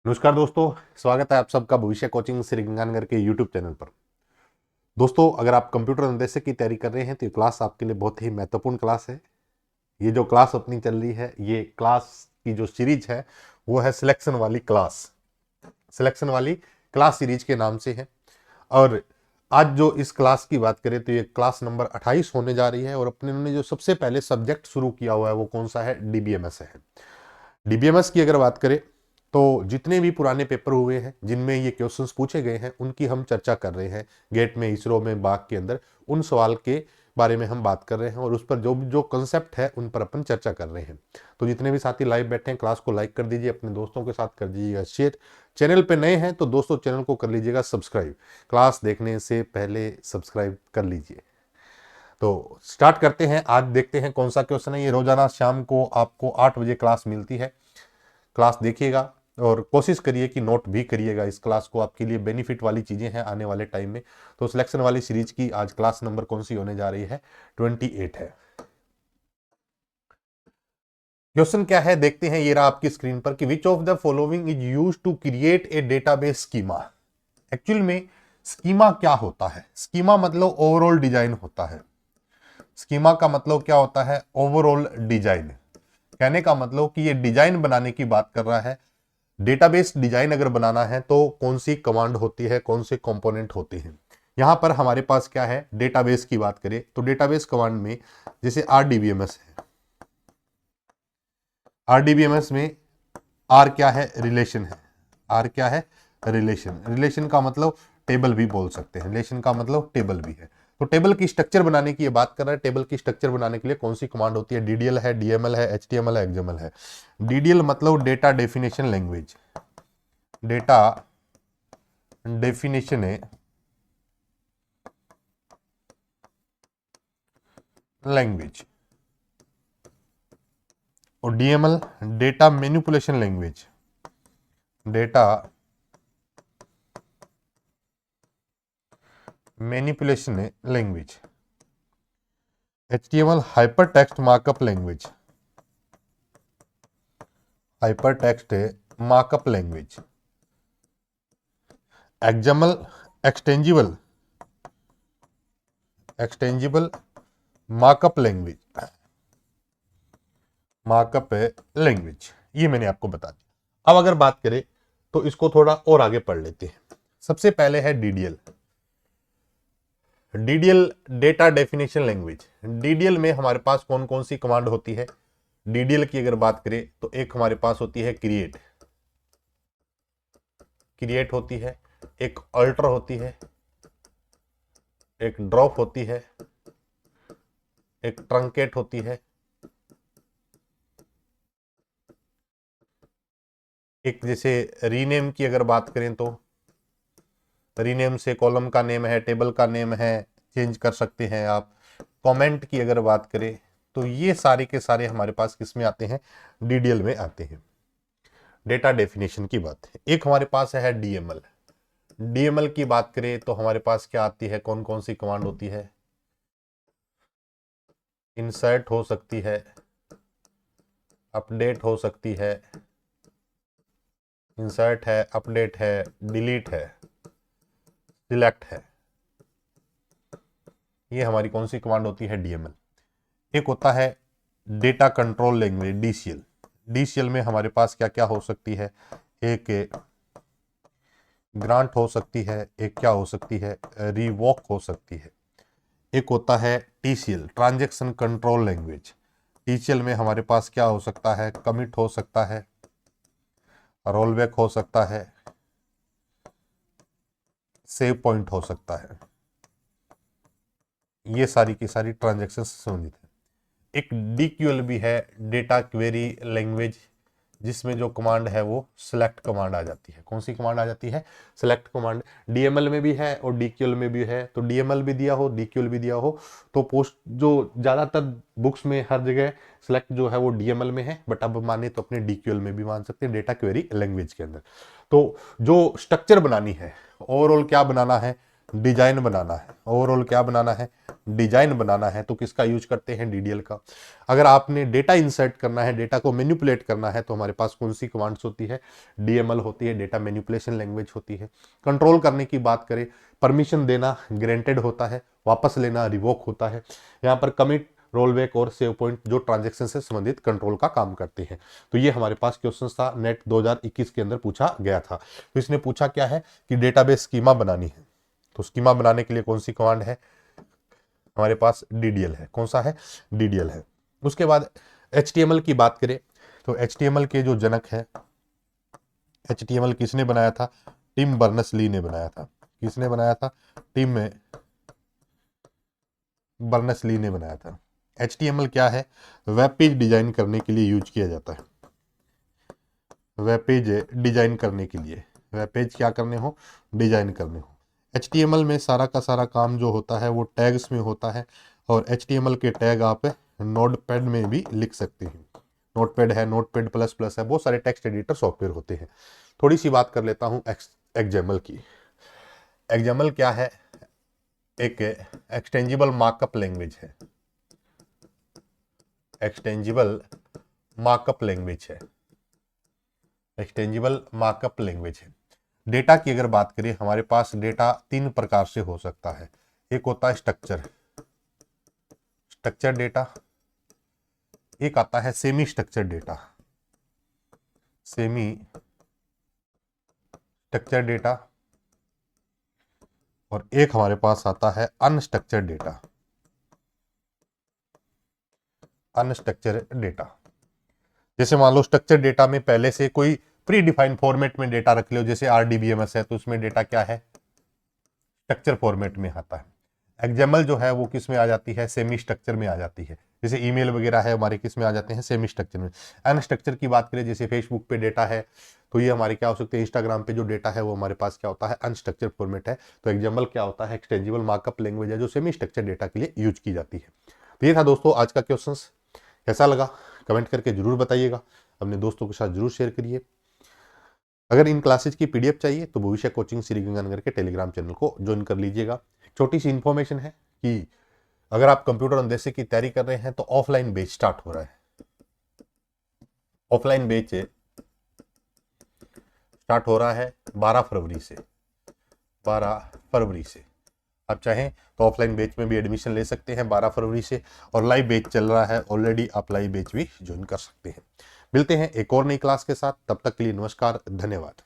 नमस्कार दोस्तों, स्वागत है आप सबका भविष्य कोचिंग श्री गंगानगर के यूट्यूब चैनल पर। दोस्तों, अगर आप कंप्यूटर निर्देशक की तैयारी कर रहे हैं तो ये क्लास आपके लिए बहुत ही महत्वपूर्ण क्लास है। ये जो क्लास अपनी चल रही है, ये क्लास की जो सीरीज है वो है सिलेक्शन वाली क्लास। सिलेक्शन वाली क्लास सीरीज के नाम से है। और आज जो इस क्लास की बात करें तो ये क्लास नंबर 28 होने जा रही है। और अपने ने जो सबसे पहले सब्जेक्ट शुरू किया हुआ है वो कौन सा है? डीबीएमएस है। डीबीएमएस की अगर बात करें तो जितने भी पुराने पेपर हुए हैं जिनमें ये क्वेश्चंस पूछे गए हैं उनकी हम चर्चा कर रहे हैं। गेट में, इसरो में, बाग के अंदर उन सवाल के बारे में हम बात कर रहे हैं और उस पर जो जो कंसेप्ट है उन पर अपन चर्चा कर रहे हैं। तो जितने भी साथी लाइव बैठे हैं, क्लास को लाइक कर दीजिए, अपने दोस्तों के साथ कर दीजिएगा शेयर। चैनल पे नए हैं तो दोस्तों चैनल को कर लीजिएगा सब्सक्राइब। क्लास देखने से पहले सब्सक्राइब कर लीजिए। तो स्टार्ट करते हैं। आज देखते हैं कौन सा क्वेश्चन है। ये रोजाना शाम को आपको 8 बजे क्लास मिलती है। क्लास देखिएगा और कोशिश करिए कि नोट भी करिएगा। इस क्लास को आपके लिए बेनिफिट वाली चीजें हैं आने वाले टाइम में। तो सिलेक्शन वाली सीरीज की आज क्लास नंबर कौन सी होने जा रही है? 28 है। क्वेश्चन क्या है देखते हैं। ये रहा आपकी स्क्रीन पर कि which of the following is used to create a database schema. Actual में स्कीमा क्या होता है? स्कीमा मतलब ओवरऑल डिजाइन होता है। स्कीमा का मतलब क्या होता है? Overall design. कहने का मतलब कि ये डिजाइन बनाने की बात कर रहा है। डेटाबेस डिजाइन अगर बनाना है तो कौन सी कमांड होती है, कौन से कंपोनेंट होते हैं। यहां पर हमारे पास क्या है? डेटाबेस की बात करें तो डेटाबेस कमांड में जैसे आरडीबीएमएस है। आरडीबीएमएस में आर क्या है? रिलेशन है। आर क्या है? रिलेशन। रिलेशन का मतलब टेबल भी बोल सकते हैं। रिलेशन का मतलब टेबल भी है। तो टेबल की स्ट्रक्चर बनाने की ये बात कर रहा है। टेबल की स्ट्रक्चर बनाने के लिए कौन सी कमांड होती है? डीडीएल है, डीएमएल है, एचटीएमएल है, एक्सएमएल है। डीडीएल मतलब data definition language. Data definition है लैंग्वेज। और DML data manipulation language. Data manipulation language. HTML hyper text markup language. Hyper text markup language. XML extensible extensible markup language. Markup language ये मैंने आपको बता दिया। अब अगर बात करें तो इसको थोड़ा और आगे पढ़ लेते हैं। सबसे पहले है DDL. DDL data definition language. DDL में हमारे पास कौन कौन सी कमांड होती है? डीडीएल की अगर बात करें तो एक हमारे पास होती है क्रिएट। क्रिएट होती है। एक अल्टर होती है। एक ड्रॉप होती है। एक ट्रंकेट होती है। एक जैसे रीनेम की अगर बात करें तो रीनेम से कॉलम का नेम है, टेबल का नेम है, चेंज कर सकते हैं आप। कमेंट की अगर बात करें तो ये सारे के सारे हमारे पास किस में आते हैं? डीडीएल में आते हैं। डेटा डेफिनेशन की बात है। एक हमारे पास है डीएमएल। डीएमएल की बात करें तो हमारे पास क्या आती है? कौन कौन सी कमांड होती है? इंसर्ट हो सकती है, अपडेट हो सकती है। इंसर्ट है, अपडेट है, डिलीट है, सिलेक्ट है। ये हमारी कौन सी कमांड होती है? डीएमएल। एक होता है data control language, DCL. DCL में हमारे पास क्या क्या हो सकती है? एक ग्रांट हो सकती है, एक क्या हो सकती है? रिवॉक हो सकती है। एक होता है TCL, transaction control language. TCL में हमारे पास क्या हो सकता है? कमिट हो सकता है, रोलबैक हो सकता है, सेव पॉइंट हो सकता है। ये सारी की सारी ट्रांजैक्शन से संबंधित है। एक डीक्यूएल भी है, डेटा क्वेरी लैंग्वेज, जिसमें जो कमांड है वो सिलेक्ट कमांड आ जाती है। कौन सी कमांड आ जाती है? Select command. डीएमएल में भी है और डीक्यूएल में भी है। तो डीएमएल भी दिया हो, डीक्यूएल भी दिया हो तो पोस्ट जो ज्यादातर बुक्स में हर जगह सिलेक्ट जो है वो डीएमएल में है, बट अब माने तो अपने डीक्यूएल में भी मान सकते हैं, डेटा क्वेरी लैंग्वेज के अंदर। तो जो स्ट्रक्चर बनानी है, ओवरऑल क्या बनाना है डिजाइन बनाना है, ओवरऑल क्या बनाना है, डिजाइन बनाना है, तो किसका यूज करते हैं, डीडीएल का। अगर आपने डेटा इंसर्ट करना है, डेटा को मैनिपुलेट करना है, तो हमारे पास कौन सी कमांड्स होती है, डीएमएल होती है, डेटा मैनिपुलेशन लैंग्वेज होती है। कंट्रोल करने की बात करें, परमिशन देना ग्रांटेड होता है, वापस लेना रिवोक होता है। यहाँ पर कमिट, रोलबैक और सेव पॉइंट जो ट्रांजैक्शन से संबंधित कंट्रोल का काम करते हैं। तो ये हमारे पास क्वेश्चन था, नेट 2021 के अंदर पूछा गया था। तो इसने पूछा क्या है कि डेटाबेस स्कीमा बनानी है, तो स्कीमा बनाने के लिए कौन सी कमांड है, हमारे पास डीडीएल है। कौन सा है, डीडीएल है। उसके बाद एचटीएमएल की बात करें, तो एचटीएमएल के जो जनक है, एचटीएमएल किसने बनाया था, टिम बर्नर्स-ली ने बनाया था। किसने बनाया था, टिम बर्नर्स-ली ने बनाया था। एचटीएमएल क्या है, वेब पेज डिजाइन करने के लिए यूज किया जाता है। वेब पेज डिजाइन करने के लिए, वेब पेज क्या करने हो, डिजाइन करने हो। एचटीएमएल में सारा का सारा काम जो होता है वो टैग्स में होता है, और एचटीएमएल के टैग आप नोटपैड में भी लिख सकते हैं। नोटपैड है, नोटपैड प्लस प्लस है, बहुत सारे टेक्स्ट एडिटर सॉफ्टवेयर होते हैं। थोड़ी सी बात कर लेता हूँ एक्सएमएल की। एक्सएमएल क्या है, एक एक्सटेंजिबल मार्कअप लैंग्वेज है, एक्सटेंजिबल मार्कअप लैंग्वेज है, एक्सटेंजिबल मार्कअप लैंग्वेज है। डेटा की अगर बात करें, हमारे पास डेटा तीन प्रकार से हो सकता है। एक होता है स्ट्रक्चर, स्ट्रक्चर डेटा, एक आता है semi structure data, semi structure data, और एक हमारे पास आता है अनस्ट्रक्चर्ड डेटा, अनस्ट्रक्चर्ड डेटा। जैसे मान लो स्ट्रक्चर डेटा में पहले से कोई प्री डिफाइंड फॉर्मेट में डेटा रख लो, जैसे आरडीबीएमएस है, तो उसमें डेटा क्या है, स्ट्रक्चर फॉर्मेट में आता है। एक्सएमएल जो है वो किस में आ जाती है, सेमी स्ट्रक्चर में आ जाती है। जैसे ईमेल वगैरह है हमारे किस में आ जाते हैं, सेमी स्ट्रक्चर में। अनस्ट्रक्चर की बात करें, जैसे फेसबुक पे डेटा है, तो ये हमारे क्या हो सकते हैं, इंस्टाग्राम पे जो डेटा है वो हमारे पास क्या होता है, अनस्ट्रक्चर फॉर्मेट है। तो एक्सएमएल क्या होता है, एक्सटेंजिबल मार्कअप लैंग्वेज है, जो सेमी स्ट्रक्चर डेटा के लिए यूज की जाती है। तो ये था दोस्तों आज का क्वेश्चन। कैसा लगा कमेंट करके जरूर बताइएगा, अपने दोस्तों के साथ जरूर शेयर करिए। अगर इन क्लासेज की पीडीएफ चाहिए तो भविष्य कोचिंग श्री गंगानगर के टेलीग्राम चैनल को ज्वाइन कर लीजिएगा। छोटी सी इन्फॉर्मेशन है कि अगर आप कंप्यूटर अंदेशे की तैयारी कर रहे हैं तो ऑफलाइन बैच स्टार्ट हो रहा है। ऑफलाइन बैच स्टार्ट हो रहा है 12 फरवरी से, 12 फरवरी से। आप चाहें तो ऑफलाइन बैच में भी एडमिशन ले सकते हैं 12 फरवरी से, और लाइव बैच चल रहा है ऑलरेडी, आप लाइव बैच भी ज्वाइन कर सकते हैं। मिलते हैं एक और नई क्लास के साथ, तब तक के लिए नमस्कार, धन्यवाद।